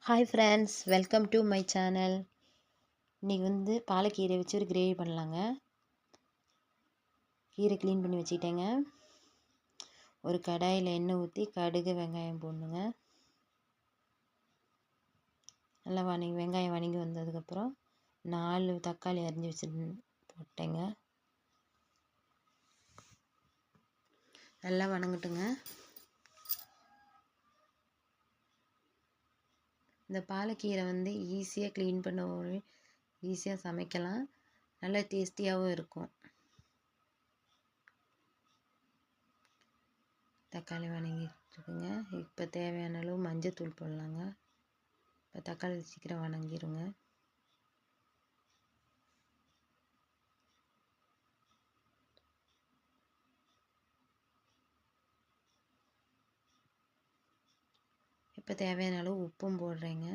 Hi friends, welcome to my channel. இன்றைக்கி வந்து பாலக்கீரை வச்சு ஒரு கிரேவி பண்ணலாங்க. கீரை க்ளீன் பண்ணி வச்சுக்கிட்டேங்க. ஒரு கடாயில் எண்ணெய் ஊற்றி கடுகு வெங்காயம் போடணுங்க. நல்லா வெங்காயம் வணங்கி வந்ததுக்கப்புறம் 4 தக்காளி அரிஞ்சு வச்சு போட்டேங்க. நல்லா வணங்கட்டுங்க. இந்த பாலக்கீரை வந்து ஈஸியாக க்ளீன் பண்ண ஈஸியாக சமைக்கலாம், நல்லா டேஸ்டியாகவும் இருக்கும். தக்காளி வணங்கிட்டுருக்குங்க. இப்போ தேவையான அளவு மஞ்சத்தூள் போடலாங்க. இப்போ தக்காளி சீக்கிரம் வணங்கிடுங்க. இப்போ தேவையான அளவு உப்பும் போடுறேங்க.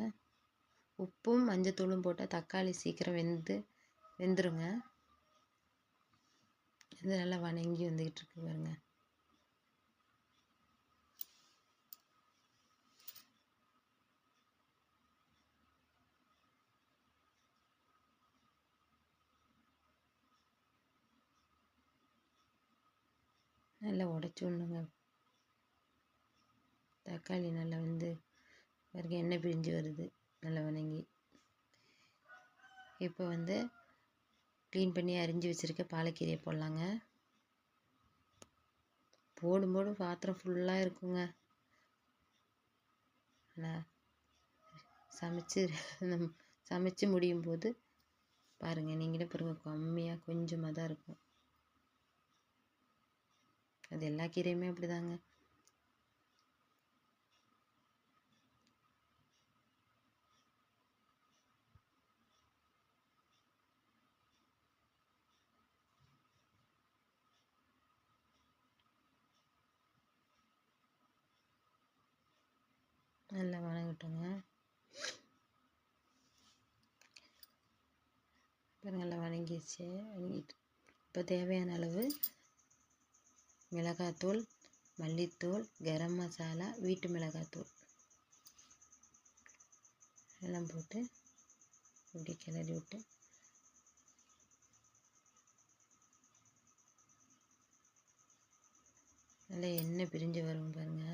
உப்பும் மஞ்சத்தூளும் போட்டால் தக்காளி சீக்கிரம் வெந்துருங்க. இது நல்லா வணங்கி வந்துக்கிட்டு இருக்கு பாருங்க. நல்லா உடச்சி விடணுங்க. தக்காளி நல்லா பாருங்க, எண்ணெய் பிரிஞ்சு வருது நல்லா வணங்கி. இப்போ க்ளீன் பண்ணி அரிஞ்சு வச்சுருக்க பாலக்கீரையை போடலாங்க. போடும்போது பாத்திரம் ஃபுல்லாக இருக்குங்க. சமைச்சு முடியும் போது பாருங்கள், நீங்களே பாருங்கள், கம்மியாக கொஞ்சமாக தான் இருக்கும். அது எல்லா கீரையுமே அப்படிதாங்க. நல்லா வணங்கட்டுங்க. பாருங்க, நல்லா வணங்கிடுச்சு. இப்போ தேவையான அளவு மிளகாத்தூள், மல்லித்தூள், கரம் மசாலா, வீட்டு மிளகாத்தூள் எல்லாம் போட்டு இப்படி கிளறி விட்டு நல்லா எண்ணெய் பிரிஞ்சு வரும் பாருங்க.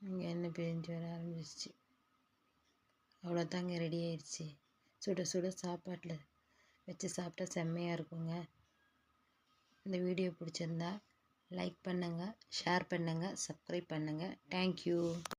இங்கே எண்ணெய் பிரிஞ்சு வர ஆரம்பிச்சிச்சு. அவ்வளோதாங்க, ரெடி ஆயிடுச்சு. சுட சுட சாப்பாட்டில் வச்சு சாப்பிட்டா செம்மையாக இருக்குங்க. இந்த வீடியோ பிடிச்சிருந்தா லைக் பண்ணுங்கள், ஷேர் பண்ணுங்கள், சப்ஸ்கிரைப் பண்ணுங்கள். தேங்க்யூ.